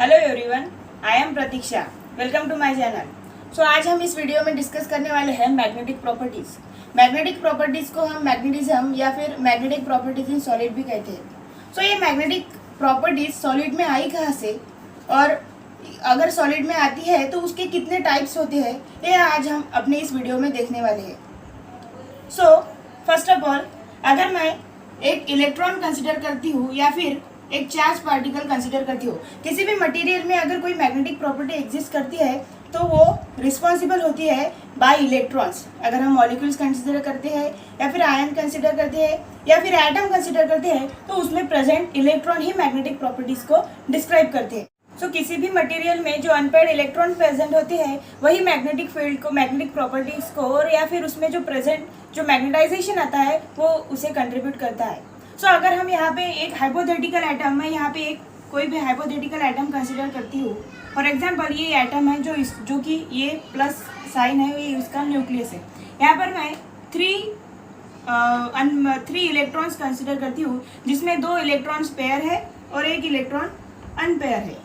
Hello everyone, I am Pratiksha. Welcome to my channel. So आज हम इस वीडियो में डिस्कस करने वाले हैं मैग्नेटिक प्रॉपर्टीज़। मैग्नेटिक प्रॉपर्टीज़ को हम मैग्नेटिज्म या फिर मैग्नेटिक प्रॉपर्टीज इन सॉलिड भी कहते हैं। सो ये मैग्नेटिक प्रॉपर्टीज सॉलिड में आई कहाँ से, और अगर सॉलिड में आती है तो उसके कितने टाइप्स होते हैं, ये आज हम अपने इस वीडियो में देखने वाले हैं। सो फर्स्ट ऑफ ऑल, अगर मैं एक इलेक्ट्रॉन कंसिडर करती हूँ या फिर एक चार्ज पार्टिकल कंसिडर करती हूँ, किसी भी मटेरियल में अगर कोई मैग्नेटिक प्रॉपर्टी एग्जिस्ट करती है तो वो रिस्पॉन्सिबल होती है बाय इलेक्ट्रॉन्स। अगर हम मॉलिक्यूल्स कंसिडर करते हैं या फिर आयन कंसिडर करते हैं या फिर एटम कंसिडर करते हैं तो उसमें प्रेजेंट इलेक्ट्रॉन ही मैग्नेटिक प्रॉपर्टीज को डिस्क्राइब करते हैं। सो किसी भी मटेरियल में जो अनपेयर्ड इलेक्ट्रॉन प्रेजेंट होते हैं वही मैग्नेटिक फील्ड को, मैग्नेटिक प्रॉपर्टीज को, और या फिर उसमें जो प्रेजेंट जो मैग्नेटाइजेशन आता है वो उसे कंट्रीब्यूट करता है। सो अगर हम यहाँ पे एक हाइपोथेटिकल एटम, मैं यहाँ पे एक कोई भी हाइपोथेटिकल एटम कंसिडर करती हूँ। फॉर एग्जांपल ये एटम है जो कि ये प्लस साइन है, ये उसका न्यूक्लियस है। यहाँ पर मैं थ्री इलेक्ट्रॉन्स कंसिडर करती हूँ जिसमें 2 इलेक्ट्रॉन्स पेयर है और 1 इलेक्ट्रॉन अनपेयर है।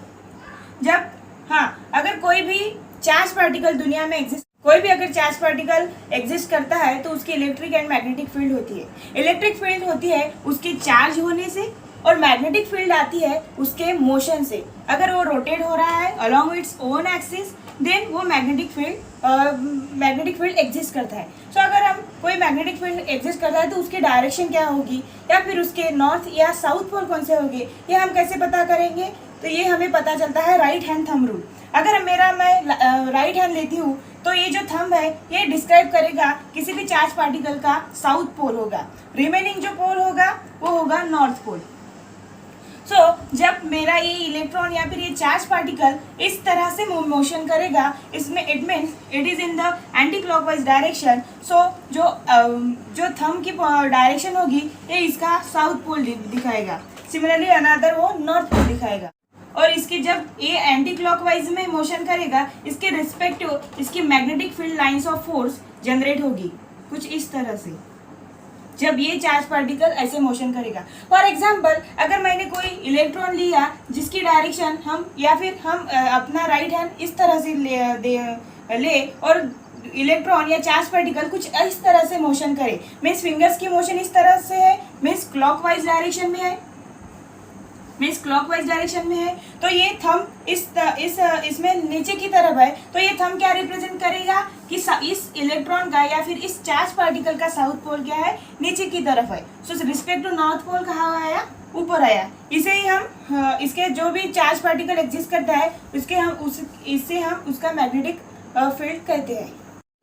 अगर कोई भी चार्ज पार्टिकल दुनिया में अगर चार्ज पार्टिकल एग्जिस्ट करता है तो उसकी इलेक्ट्रिक एंड मैग्नेटिक फील्ड होती है। इलेक्ट्रिक फील्ड होती है उसके चार्ज होने से और मैग्नेटिक फील्ड आती है उसके मोशन से। अगर वो रोटेट हो रहा है along its own axis then वो मैग्नेटिक फील्ड एग्जिस्ट करता है। सो अगर हम कोई मैग्नेटिक फील्ड एग्जिस्ट करता है तो उसकी डायरेक्शन क्या होगी या फिर उसके नॉर्थ या साउथ पोल कौन से होंगे, ये हम कैसे पता करेंगे? तो ये हमें पता चलता है राइट हैंड थंब रूल। अगर मैं राइट हैंड लेती हूँ तो ये जो थंब है ये डिस्क्राइब करेगा किसी भी चार्ज पार्टिकल का साउथ पोल होगा, रिमेनिंग जो पोल होगा वो होगा नॉर्थ पोल। सो जब मेरा ये इलेक्ट्रॉन या फिर ये चार्ज पार्टिकल इस तरह से मोशन करेगा, इसमें it means it is in the anti clockwise direction. So जो थंब की डायरेक्शन होगी ये इसका साउथ पोल दिखाएगा, सिमिलरली अनदर वो नॉर्थ पोल दिखाएगा। और इसके जब ये एंटी क्लॉकवाइज में मोशन करेगा इसके रिस्पेक्टिव इसकी magnetic field lines of force generate होगी कुछ इस तरह से जब ये चार्ज पार्टिकल ऐसे मोशन करेगा। फॉर एग्जाम्पल, अगर मैंने कोई इलेक्ट्रॉन लिया जिसकी डायरेक्शन हम अपना राइट हैंड इस तरह से ले और इलेक्ट्रॉन या चार्ज पार्टिकल कुछ इस तरह से मोशन करे, मीन्स फिंगर्स की मोशन इस तरह से है, मीन्स क्लॉकवाइज डायरेक्शन में है, तो ये थंब इसमें नीचे की तरफ है। तो ये थंब क्या रिप्रेजेंट करेगा कि इस इलेक्ट्रॉन का या फिर इस चार्ज पार्टिकल का साउथ पोल क्या है, नीचे की तरफ है। So respect to north pole कहाँ आया, ऊपर आया। इसे ही हम इसके जो भी चार्ज पार्टिकल एग्जिस्ट करता है इससे हम उसका मैग्नेटिक फील्ड कहते हैं।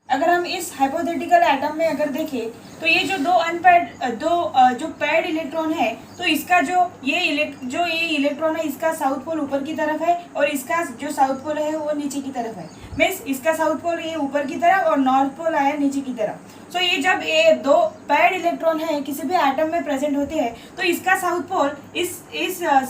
अगर हम इस हाइपोथेटिकल एटम में अगर देखें तो ये जो पेयर्ड इलेक्ट्रॉन है तो इसका जो ये इलेक्ट्रॉन है इसका साउथ पोल ऊपर की तरफ है और इसका जो साउथ पोल है वो नीचे की तरफ है। मीन्स इसका साउथ पोल ये ऊपर की तरफ और नॉर्थ पोल आया नीचे की तरफ। सो ये जब ये 2 पेयर्ड इलेक्ट्रॉन है किसी भी एटम में प्रेजेंट होते हैं तो इसका साउथ पोल इस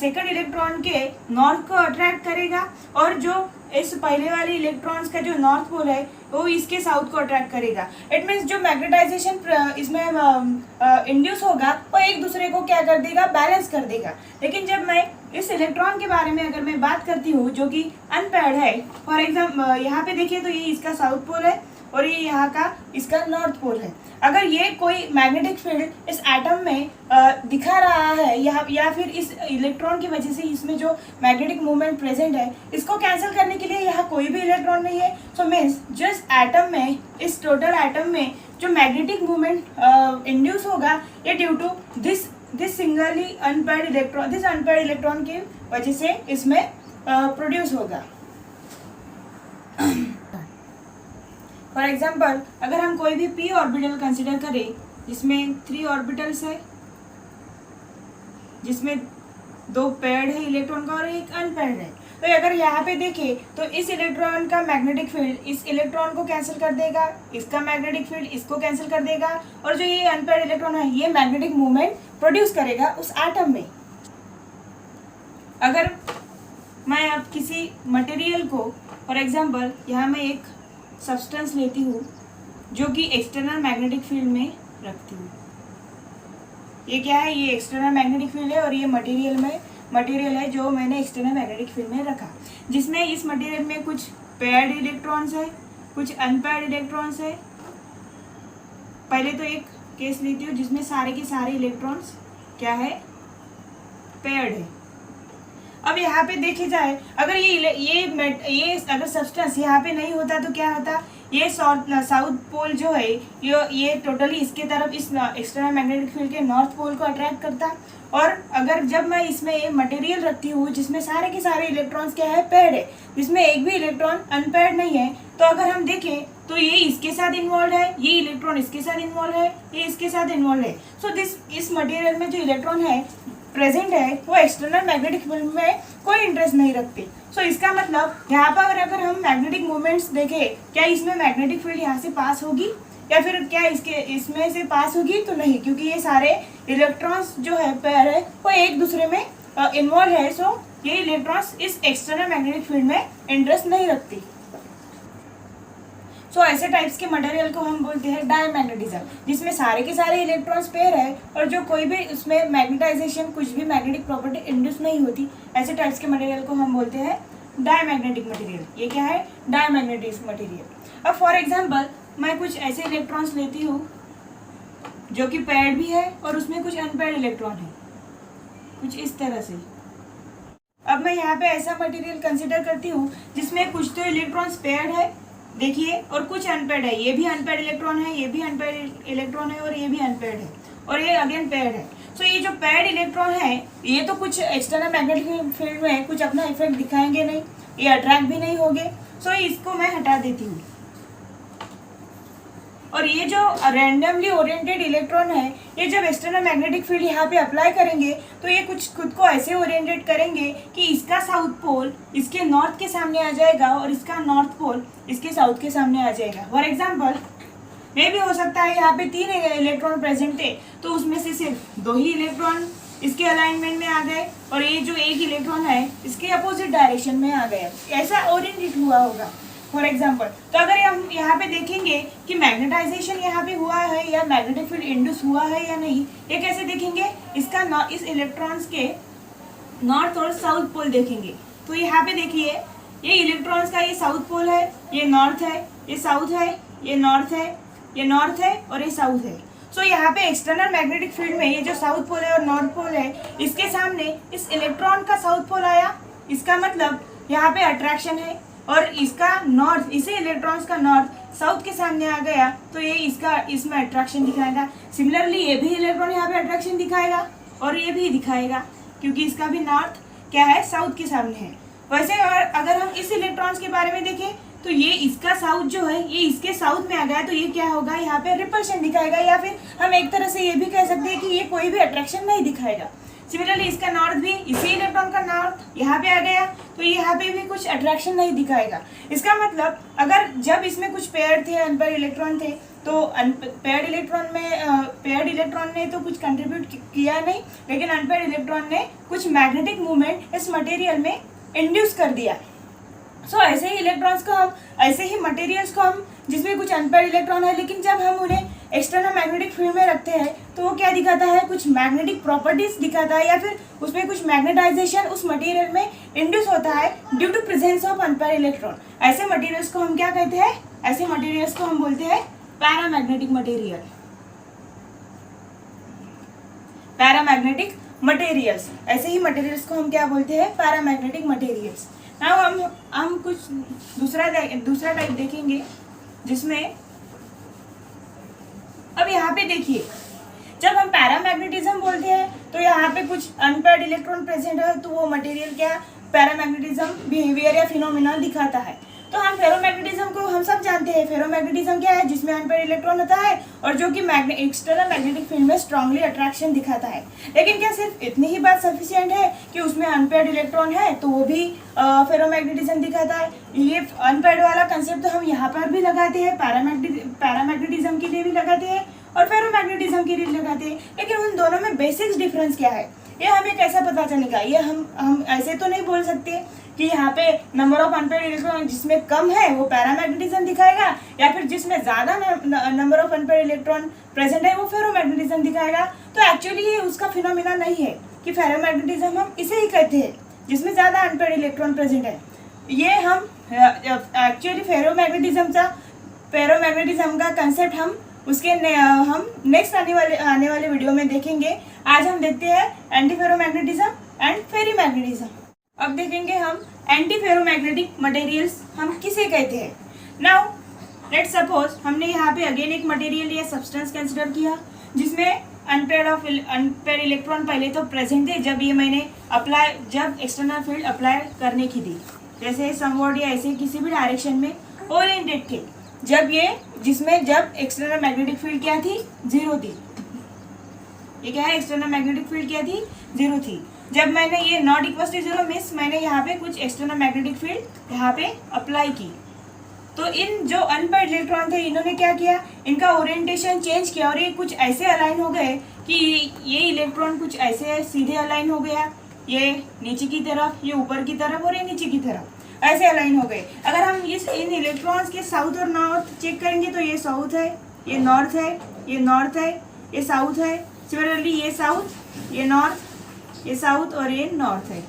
सेकंड इलेक्ट्रॉन के नॉर्थ को अट्रैक्ट करेगा और जो इस पहले वाले इलेक्ट्रॉन्स का जो नॉर्थ पोल है वो इसके साउथ को अट्रैक्ट करेगा। इट मीन्स जो मैग्नेटाइजेशन इसमें इंड्यूस होगा वो एक दूसरे को क्या कर देगा, बैलेंस कर देगा। लेकिन जब मैं इस इलेक्ट्रॉन के बारे में अगर मैं बात करती हूँ जो कि अनपेयर्ड है, फॉर एग्जाम्पल यहाँ पे देखिए तो ये इसका साउथ पोल है और ये यहाँ का इसका नॉर्थ पोल है। अगर ये कोई मैग्नेटिक फील्ड इस एटम में दिखा रहा है या फिर इस इलेक्ट्रॉन की वजह से इसमें जो मैग्नेटिक मूवमेंट प्रेजेंट है इसको कैंसिल करने के लिए यहाँ कोई भी इलेक्ट्रॉन नहीं है। सो मीन्स जिस एटम में, इस टोटल एटम में जो मैग्नेटिक मूवमेंट इंड्यूस होगा ये due to this singly unpaired electron की वजह से इसमें प्रोड्यूस होगा। फॉर एग्जाम्पल, अगर हम कोई भी p ऑर्बिटल कंसिडर करें जिसमें 3 ऑर्बिटल्स है, जिसमें 2 पेयर्ड है इलेक्ट्रॉन का और 1 अनपेयर्ड है, तो अगर यहाँ पे देखें तो इस इलेक्ट्रॉन का मैग्नेटिक फील्ड इस इलेक्ट्रॉन को कैंसिल कर देगा, इसका मैग्नेटिक फील्ड इसको कैंसिल कर देगा और जो ये अनपेयर्ड इलेक्ट्रॉन है ये मैग्नेटिक मूवमेंट प्रोड्यूस करेगा उस एटम में। अगर मैं अब किसी मटेरियल को, फॉर एग्जाम्पल यहाँ मैं एक सब्सटेंस लेती हूँ जो कि एक्सटर्नल मैग्नेटिक फील्ड में रखती हूँ, ये क्या है, ये एक्सटर्नल मैग्नेटिक फील्ड है और ये मटेरियल में मटेरियल है जो मैंने एक्सटर्नल मैग्नेटिक फील्ड में रखा, जिसमें इस मटेरियल में कुछ पेयर्ड इलेक्ट्रॉन्स है, कुछ अनपेयर्ड इलेक्ट्रॉन्स है। पहले तो एक केस लेती हूँ जिसमें सारे के सारे इलेक्ट्रॉन्स क्या है, पेयर्ड है। अब यहाँ पे देखे जाए, अगर ये अगर सब्सटेंस यहाँ पे नहीं होता तो क्या होता, ये साउथ पोल जो है ये टोटली इसके तरफ, इस एक्सटर्नल मैग्नेटिक फील्ड के नॉर्थ पोल को अट्रैक्ट करता। और अगर जब मैं इसमें ये मटेरियल रखती हूँ जिसमें सारे के सारे इलेक्ट्रॉन्स क्या है, पेयर्ड है, जिसमें एक भी इलेक्ट्रॉन अनपेयर्ड नहीं है, तो अगर हम देखें तो ये इसके साथ इन्वॉल्व है, ये इलेक्ट्रॉन इसके साथ इन्वॉल्व है, ये इसके साथ इन्वॉल्व है। सो इस मटेरियल में जो इलेक्ट्रॉन है प्रेजेंट है वो एक्सटर्नल मैग्नेटिक फील्ड में कोई इंटरेस्ट नहीं रखते। सो इसका मतलब यहाँ पर अगर हम मैग्नेटिक मूवमेंट्स देखें, क्या इसमें मैग्नेटिक फील्ड यहाँ से पास होगी या फिर क्या इसमें से पास होगी, तो नहीं, क्योंकि ये सारे इलेक्ट्रॉन्स जो है पेयर है वो एक दूसरे में इन्वॉल्व है। सो ये इलेक्ट्रॉन्स इस एक्सटर्नल मैग्नेटिक फील्ड में इंटरेस्ट नहीं रखती। सो ऐसे टाइप्स के मटेरियल को हम बोलते हैं डायमैग्नेटिज्म, जिसमें सारे के सारे इलेक्ट्रॉन्स पेयर है और जो कोई भी उसमें मैग्नेटाइजेशन, कुछ भी मैग्नेटिक प्रॉपर्टी इंड्यूस नहीं होती, ऐसे टाइप्स के मटेरियल को हम बोलते हैं डायमैग्नेटिक मटेरियल। ये क्या है, डायमैग्नेटिक मटेरियल। अब फॉर एग्जांपल मैं कुछ ऐसे इलेक्ट्रॉन्स लेती हूँ जो कि पेयर्ड भी है और उसमें कुछ अनपेयर्ड इलेक्ट्रॉन है, कुछ इस तरह से। अब मैं यहाँ पे ऐसा मटेरियल कंसिडर करती हूँ जिसमें कुछ तो इलेक्ट्रॉन्स पेयर्ड है, देखिए, और कुछ अनपेयर्ड है, ये भी अनपेयर्ड इलेक्ट्रॉन है, ये भी अनपेयर्ड इलेक्ट्रॉन है, और ये भी अनपेयर्ड है, और ये अगेन पेयर्ड है। सो ये जो पेयर्ड इलेक्ट्रॉन है ये तो कुछ एक्सटर्नल मैग्नेटिक फील्ड में कुछ अपना इफेक्ट दिखाएंगे नहीं, ये अट्रैक्ट भी नहीं होंगे। सो इसको मैं हटा देती हूँ। और ये जो रैंडमली ओरिएंटेड इलेक्ट्रॉन है, ये जब एक्सटर्नल मैग्नेटिक फील्ड यहाँ पे अप्लाई करेंगे तो ये कुछ खुद को ऐसे ओरिएंटेड करेंगे कि इसका साउथ पोल इसके नॉर्थ के सामने आ जाएगा और इसका नॉर्थ पोल इसके साउथ के सामने आ जाएगा। फॉर एग्जाम्पल ये भी हो सकता है यहाँ पे 3 इलेक्ट्रॉन प्रेजेंट है तो उसमें से सिर्फ 2 ही इलेक्ट्रॉन इसके अलाइनमेंट में आ गए और ये जो एक इलेक्ट्रॉन है इसके अपोजिट डायरेक्शन में आ गया, ऐसा ओरिएंटेड हुआ होगा फॉर एग्जाम्पल। तो अगर हम यहाँ पे देखेंगे कि मैग्नेटाइजेशन यहाँ पे हुआ है या मैग्नेटिक फील्ड इंड्यूस हुआ है या नहीं, ये कैसे देखेंगे, इसका इस इलेक्ट्रॉन्स के नॉर्थ और साउथ पोल देखेंगे। तो यहाँ पे देखिए ये इलेक्ट्रॉन्स का ये साउथ पोल है, ये नॉर्थ है, ये साउथ है, ये नॉर्थ है, ये नॉर्थ है और ये साउथ है। सो यहाँ पे एक्सटर्नल मैग्नेटिक फील्ड में ये जो साउथ पोल है और नॉर्थ पोल है, इसके सामने इस इलेक्ट्रॉन का साउथ पोल आया, इसका मतलब यहाँ पे अट्रैक्शन है, और इसका नॉर्थ, इसी इलेक्ट्रॉन्स का नॉर्थ साउथ के सामने आ गया तो ये इसमें अट्रैक्शन दिखाएगा। सिमिलरली ये भी इलेक्ट्रॉन यहाँ पे अट्रैक्शन दिखाएगा और ये भी दिखाएगा क्योंकि इसका भी नॉर्थ क्या है, साउथ के सामने है। वैसे अगर हम इस इलेक्ट्रॉन्स के बारे में देखें तो ये इसका साउथ जो है ये इसके साउथ में आ गया तो ये क्या होगा, यहाँ पे रिपल्शन दिखाएगा, या फिर हम एक तरह से ये भी कह सकते हैं कि ये कोई भी अट्रैक्शन नहीं दिखाएगा। सिमिलरली इसका नॉर्थ भी, इसी इलेक्ट्रॉन का नॉर्थ यहाँ पे आ गया तो यहाँ पे भी कुछ अट्रैक्शन नहीं दिखाएगा। इसका मतलब अगर जब इसमें कुछ पेयर थे, अनपेयर्ड इलेक्ट्रॉन थे, तो पेयर्ड इलेक्ट्रॉन ने तो कुछ कंट्रीब्यूट किया नहीं, लेकिन अनपेयर्ड इलेक्ट्रॉन ने कुछ मैग्नेटिक मूवमेंट इस मटेरियल में इंड्यूस कर दिया। सो ऐसे ही इलेक्ट्रॉन्स को हम, ऐसे ही मटेरियल्स को हम जिसमें कुछ अनपेयर्ड इलेक्ट्रॉन है लेकिन जब हम उन्हें एक्सटर्नल मैग्नेटिक फील्ड में रखते हैं तो वो क्या दिखाता है, कुछ मैग्नेटिक प्रॉपर्टीज दिखाता है, या फिर उसमें कुछ मैग्नेटाइजेशन उस मटेरियल में इंड्यूस होता है due to presence of unpaired electron. ऐसे मटेरियल्स को हम क्या कहते हैं, ऐसे मटेरियल्स को हम बोलते हैं पैरामैग्नेटिक मटेरियल। पैरामैग्नेटिक मटेरियल्स, ऐसे ही मटेरियल्स को हम क्या बोलते हैं, पैरामैग्नेटिक मटेरियल्स। नाउ हम कुछ दूसरा टाइप देखेंगे जिसमें, अब यहाँ पे देखिए जब हम पैरामैग्नेटिज्म बोलते हैं तो यहाँ पे कुछ अनपेयर्ड इलेक्ट्रॉन प्रेजेंट है तो वो मटेरियल क्या पैरामैग्नेटिज्म बिहेवियर या फिनोमिना दिखाता है। तो हम फेरोमैग्नेटिज्म को हम सब जानते हैं, फेरोमैग्नेटिज्म क्या है, जिसमें अनपेयर्ड इलेक्ट्रॉन होता है और जो कि एक्सटर्नल मैग्नेटिक फील्ड में स्ट्रांगली अट्रैक्शन दिखाता है। लेकिन क्या सिर्फ इतनी ही बात सफिशिएंट है कि उसमें अनपेयर्ड इलेक्ट्रॉन है तो वो भी फेरोमैग्नेटिज्म दिखाता है? ये अनपेयर्ड वाला कंसेप्ट तो हम यहाँ पर भी लगाते हैं, पैरामैग्नेटिज्म के लिए भी लगाते हैं और फेरोमैग्नेटिज्म के लिए लगाते हैं। लेकिन उन दोनों में बेसिक्स डिफरेंस क्या है, ये हमें कैसा पता चलेगा? ये हम ऐसे तो नहीं बोल सकते कि यहाँ पे नंबर ऑफ अनपेयर्ड इलेक्ट्रॉन जिसमें कम है वो पैरामैग्नेटिज्म दिखाएगा, या फिर जिसमें ज़्यादा number of unpaired electron present है वो फेरोमैग्नेटिज्म दिखाएगा। तो एक्चुअली ये उसका फिनोमिना नहीं है कि फेरोमैग्नेटिज्म हम इसे ही कहते हैं जिसमें ज़्यादा अनपेयर्ड इलेक्ट्रॉन प्रेजेंट है। ये हम एक्चुअली फेरोमैग्नेटिज्म का कंसेप्ट हम नेक्स्ट आने वाले वीडियो में देखेंगे। आज हम देखते हैं एंटी फेरोमैग्नेटिज्म एंड फेरीमैग्नेटिज्म। अब देखेंगे हम एंटी फेरोमैग्नेटिक मटेरियल्स हम किसे कहते हैं। नाउ लेट्स सपोज हमने यहाँ पे अगेन एक मटेरियल या सब्सटेंस कंसिडर किया जिसमें अनपेयर्ड इलेक्ट्रॉन पहले तो प्रेजेंट थे जब जब एक्सटर्नल फील्ड अप्लाई करने की थी, जैसे समवर्ड या ऐसे किसी भी डायरेक्शन में ओरिएंटेड थे, जब एक्सटर्नल मैग्नेटिक फील्ड क्या थी, जीरो थी। ये क्या है, एक्सटर्नल मैग्नेटिक फील्ड क्या थी, जीरो थी। जब मैंने ये not equal to zero means मैंने यहाँ पे कुछ एक्सटर्नल मैग्नेटिक फील्ड यहाँ पे अप्लाई की, तो इन जो अनपेयर्ड इलेक्ट्रॉन थे इन्होंने क्या किया, इनका ओरिएंटेशन चेंज किया और ये कुछ ऐसे अलाइन हो गए कि ये इलेक्ट्रॉन कुछ ऐसे सीधे अलाइन हो गया, ये नीचे की तरफ, ये ऊपर की तरफ और ये नीचे की तरफ ऐसे अलाइन हो गए। अगर हम इन इलेक्ट्रॉन्स के साउथ और नॉर्थ चेक करेंगे तो ये साउथ है, ये नॉर्थ है, ये नॉर्थ है, ये साउथ है। सिमिलरली ये साउथ, ये नॉर्थ, ये साउथ और ये नॉर्थ है।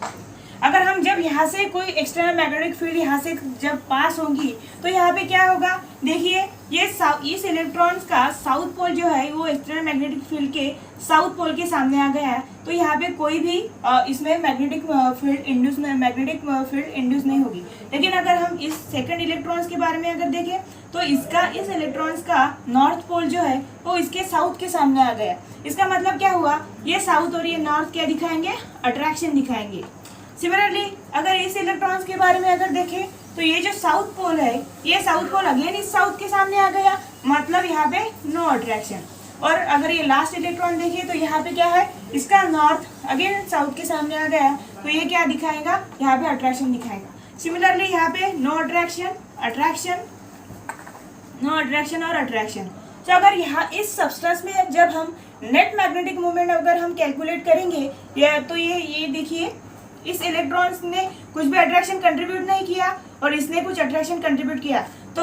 अगर हम जब यहाँ से कोई एक्सटर्नल मैग्नेटिक फील्ड यहाँ से जब पास होंगी तो यहाँ पे क्या होगा, देखिए ये इस इलेक्ट्रॉन्स का साउथ पोल जो है वो एक्सटर्नल मैग्नेटिक फील्ड के साउथ पोल के सामने आ गया है, तो यहाँ पे कोई भी इसमें मैग्नेटिक फील्ड इंड्यूस नहीं होगी। लेकिन अगर हम इस सेकंड इलेक्ट्रॉन्स के बारे में अगर देखें तो इस इलेक्ट्रॉन्स का नॉर्थ पोल जो है वो इसके साउथ के सामने आ गया। इसका मतलब क्या हुआ, ये साउथ और ये नॉर्थ क्या दिखाएंगे, अट्रैक्शन दिखाएंगे। सिमिलरली अगर इस इलेक्ट्रॉन्स के बारे में अगर देखें तो ये जो साउथ पोल है, ये साउथ पोल अगेन इस साउथ के सामने आ गया, मतलब यहाँ पे नो अट्रैक्शन। और अगर ये लास्ट इलेक्ट्रॉन देखिए तो यहाँ पे क्या है, इसका नॉर्थ अगेन साउथ के सामने आ गया, तो ये क्या दिखाएगा, यहाँ पे अट्रैक्शन दिखाएगा। सिमिलरली यहाँ पे no attraction, attraction, no attraction और अट्रैक्शन। तो अगर यहाँ इस सब्सटेंस में जब हम नेट मैग्नेटिक मोमेंट अगर हम कैलकुलेट करेंगे तो ये देखिए इस इलेक्ट्रॉन्स ने कुछ भी अट्रैक्शन कंट्रीब्यूट नहीं किया और इसने कुछ अट्रैक्शन कंट्रीब्यूट किया, तो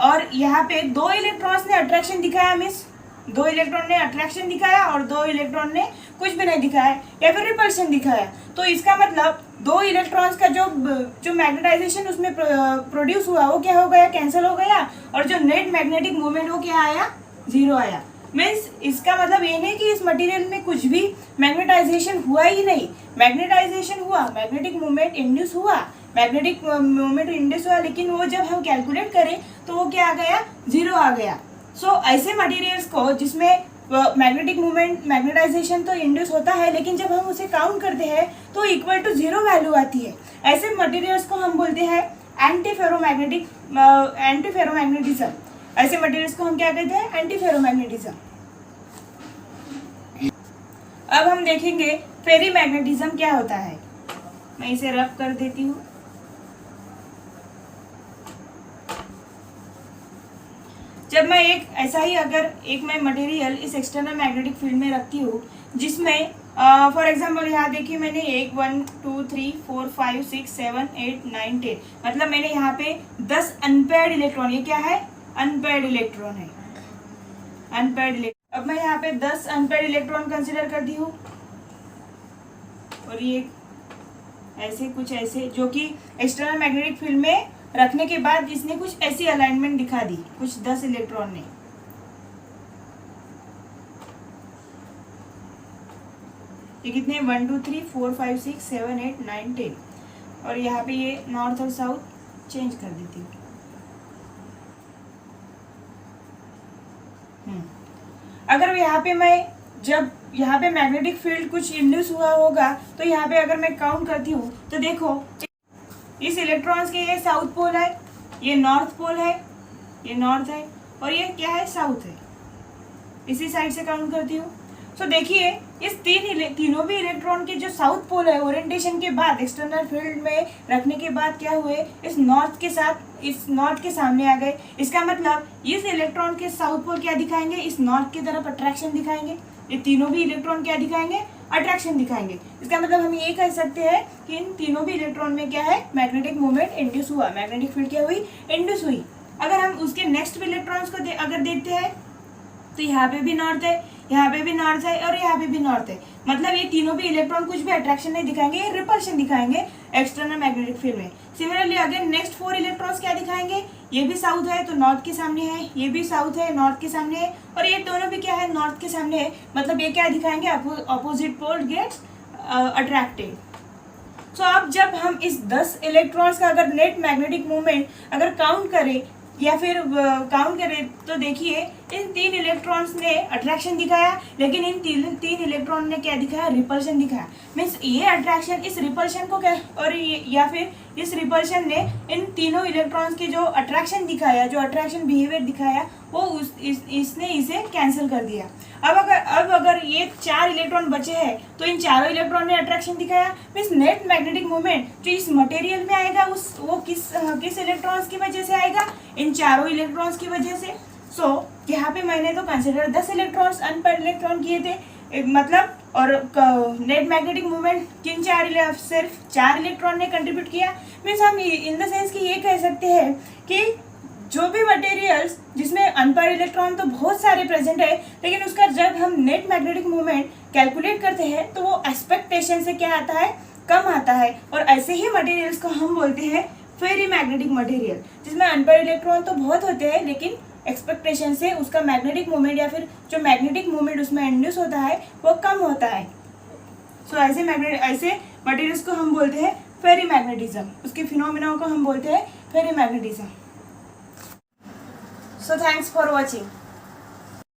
और यहाँ पे दो इलेक्ट्रॉन्स ने अट्रैक्शन दिखाया, मीन्स दो इलेक्ट्रॉन ने अट्रैक्शन दिखाया और दो इलेक्ट्रॉन ने कुछ भी नहीं दिखाया या फिर रिपल्शन दिखाया। तो इसका मतलब दो इलेक्ट्रॉन्स का जो मैग्नेटाइजेशन उसमें प्रोड्यूस हुआ वो क्या हो गया, कैंसिल हो गया, और जो नेट मैग्नेटिक मूवमेंट वो क्या आया, जीरो आया। मीन्स इसका मतलब ये नहीं कि इस मटेरियल में कुछ भी मैग्नेटाइजेशन हुआ ही नहीं, मैग्नेटाइजेशन हुआ, मैग्नेटिक मूवमेंट इंड्यूस हुआ, लेकिन वो जब हम कैलकुलेट करें तो वो क्या आ गया, जीरो आ गया। सो ऐसे मटेरियल्स को जिसमें मैग्नेटिक मूवमेंट, मैग्नेटाइजेशन तो इंड्यूस होता है लेकिन जब हम उसे काउंट करते हैं तो इक्वल टू जीरो वैल्यू आती है, ऐसे मटेरियल्स को हम बोलते हैं एंटी फेरोमैग्नेटिज्म। ऐसे मटेरियल्स को हम क्या कहते हैं, एंटी फेरोमैग्नेटिज्म। अब हम देखेंगे फेरीमैग्नेटिज्म क्या होता है। मैं इसे रफ कर देती हूँ। जब मैं एक मैं मटेरियल इस एक्सटर्नल मैग्नेटिक फील्ड में रखती हूँ जिसमें फॉर एग्जाम्पल यहाँ देखिए मैंने 1 2 3 4 5 6 7 8 9 10 मतलब मैंने यहाँ पे 10 अनपेयर्ड इलेक्ट्रॉन, ये क्या है, अनपेयर्ड इलेक्ट्रॉन है, अनपेयर्ड इलेक्ट्रॉन। अब मैं यहाँ पे 10 अनपेयर्ड इलेक्ट्रॉन कंसिडर करती हूँ और ये ऐसे कुछ ऐसे जो कि एक्सटर्नल मैग्नेटिक फील्ड में रखने के बाद इसने कुछ ऐसी अलाइनमेंट दिखा दी, कुछ 10 इलेक्ट्रॉन ने। ये कितने, 1 2 3 4 5 6 7 8 9 10, और यहाँ पे ये नॉर्थ और साउथ चेंज कर देती हूँ। अगर यहाँ पे जब यहाँ पे मैग्नेटिक फील्ड कुछ इंड्यूस हुआ होगा तो यहाँ पे अगर मैं काउंट करती हूँ तो देखो इस इलेक्ट्रॉन्स के ये साउथ पोल है, ये नॉर्थ पोल है, ये नॉर्थ है और ये क्या है, साउथ है। इसी साइड से काउंट करती हूँ। तो देखिए इस तीनों भी इलेक्ट्रॉन के जो साउथ पोल है ओरिएंटेशन के बाद एक्सटर्नल फील्ड में रखने के बाद क्या हुए, इस नॉर्थ के सामने आ गए। इसका मतलब इस इलेक्ट्रॉन के साउथ पोल क्या दिखाएंगे, इस नॉर्थ की तरफ अट्रैक्शन दिखाएंगे। ये तीनों भी इलेक्ट्रॉन क्या दिखाएंगे, अट्रैक्शन दिखाएंगे। इसका मतलब हम ये कह सकते हैं कि इन तीनों भी इलेक्ट्रॉन में क्या है, मैग्नेटिक मूवमेंट इंड्यूस हुआ, मैग्नेटिक फील्ड क्या हुई, इंड्यूस हुई। अगर हम उसके नेक्स्ट इलेक्ट्रॉन्स को अगर देखते हैं तो यहाँ पे भी नॉर्थ है, यहाँ पे भी नॉर्थ है और यहाँ पे भी नॉर्थ है। मतलब ये तीनों भी इलेक्ट्रॉन कुछ भी अट्रैक्शन नहीं दिखाएंगे, ये रिपल्शन दिखाएंगे एक्सटर्नल मैग्नेटिक फील्ड में। सिमिलरली अगेन नेक्स्ट 4 इलेक्ट्रॉन्स क्या दिखाएंगे, ये भी साउथ है तो नॉर्थ के सामने है, ये भी साउथ है नॉर्थ के सामने है, और ये दोनों भी क्या है, नॉर्थ के सामने है। मतलब ये क्या दिखाएंगे, अपोजिट पोल गेट्स अट्रैक्टेड। सो अब जब हम इस 10 इलेक्ट्रॉन्स का अगर नेट मैग्नेटिक मूवमेंट अगर काउंट करें या फिर काउंट करें तो देखिए इन 3 इलेक्ट्रॉन्स ने अट्रैक्शन दिखाया, लेकिन इन तीन इलेक्ट्रॉन ने क्या दिखाया, रिपल्शन दिखाया। मीन्स ये अट्रैक्शन इस रिपल्शन को क्या, और या फिर इस रिपल्शन ने इन तीनों इलेक्ट्रॉन्स के जो अट्रैक्शन दिखाया, जो अट्रैक्शन बिहेवियर दिखाया, वो इसने इसे कैंसिल कर दिया। अब अगर ये 4 इलेक्ट्रॉन बचे हैं तो इन चारों इलेक्ट्रॉन ने अट्रैक्शन दिखाया। मीन्स नेट मैग्नेटिक मूवमेंट जो इस मटेरियल में आएगा वो किस इलेक्ट्रॉन्स की वजह से आएगा, इन चारों इलेक्ट्रॉन्स की वजह से। सो यहाँ पे मैंने तो कंसिडर 10 इलेक्ट्रॉन्स अनपेयर्ड इलेक्ट्रॉन किए थे, मतलब और नेट मैग्नेटिक मूवमेंट किन सिर्फ 4 इलेक्ट्रॉन ने कंट्रीब्यूट किया। मीन्स हम इन द सेंस कि ये कह सकते हैं कि जो भी मटेरियल्स जिसमें अनपेयर्ड इलेक्ट्रॉन तो बहुत सारे प्रेजेंट है, लेकिन उसका जब हम नेट मैग्नेटिक मूवमेंट कैलकुलेट करते हैं तो वो एक्सपेक्टेशन से क्या आता है, कम आता है। और ऐसे ही मटेरियल्स को हम बोलते हैं फेरी मैग्नेटिक मटेरियल, जिसमें अनपेयर्ड इलेक्ट्रॉन तो बहुत होते हैं लेकिन एक्सपेक्टेशन से उसका मैग्नेटिक मूवमेंट या फिर जो मैग्नेटिक मूवमेंट उसमें इंड्यूस होता है वो कम होता है। सो ऐसे मटेरियल्स को हम बोलते हैं फेरी मैग्नेटिज्म, उसके फिनोमिना को हम बोलते हैं फेरी magnetism. So thanks for watching.